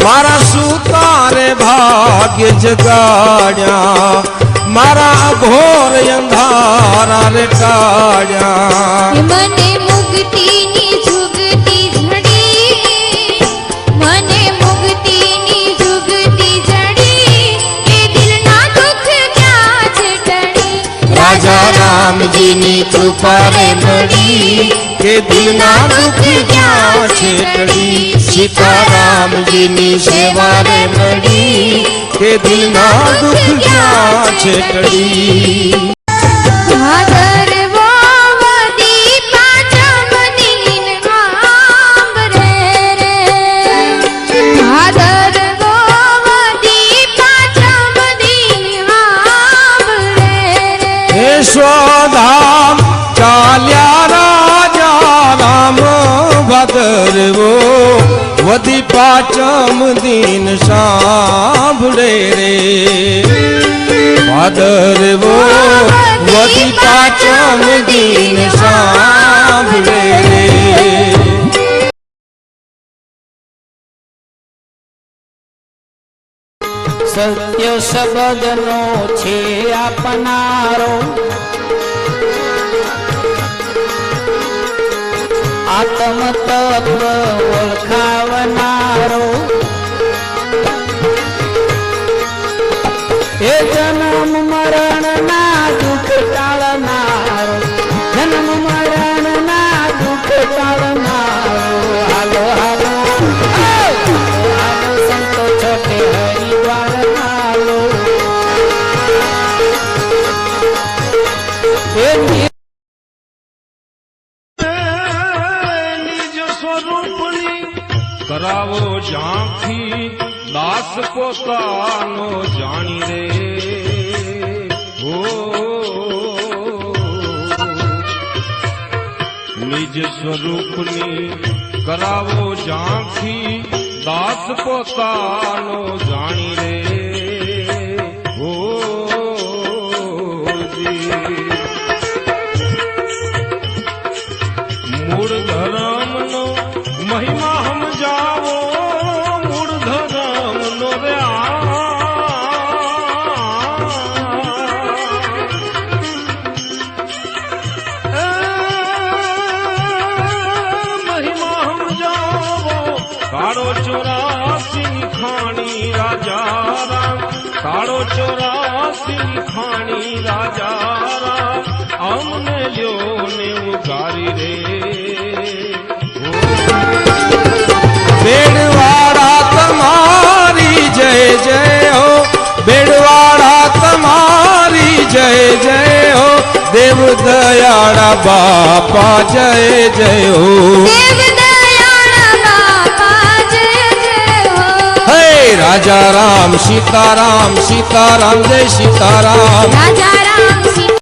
मारा सुतारे भाग्य जगाड्या मारा घोर अंधारा रे काड्या मने मुक्ति नी जुगती झड़ी मने मुक्ति नी जुगती झड़ी ए दिल ना दुख क्या छटड़ी राजा राम जी नी कृपा रे मड़ी के दिल ना दुख क्या छेटड़ी सीताराम जी नी सेवा रे मड़ी के दिल ना दुख क्या छेटड़ी भादर वो वदी पाचम दिन आंबरे रे भादर वो वदी पाचम दिन आंबरे रे यशोधाम चाल्या राजा राम भादर वो वदी पाचम दिन सांभळे रे भादर वो वदी पाचम दिन सांभळे रे सत्य शब्दनो छे आपनारो आत्म तत्व ओळखावनारो हे जन्म मरण ना दुख टाळनारो जन्म मरण ना दुख टाळनारो हालो हालो हालो संतो छोटे हरिद्वार हालो हे करावो झांखी दास पोतानो जानी रे हो निज स्वरूपनी करावो झांखी दास पोतानो जानी रे हो मूળ ધર્મનો महिमा हम जावो मूળ धर्मनो रे महिमा हम जावो काळो 84 खाणी राजा राम काळो 84 खाणी राजा राम अमने ल्यो ने उगारी रे बेड़वाड़ा तुम्हारी जय जय हो बेड़वाड़ा तुम्हारी जय जय हो देव दयाड़ा बापा जय जय हो देव दयाड़ा बापा जय जय हो हे राजा राम सीताराम सीताराम जय सीताराम राजा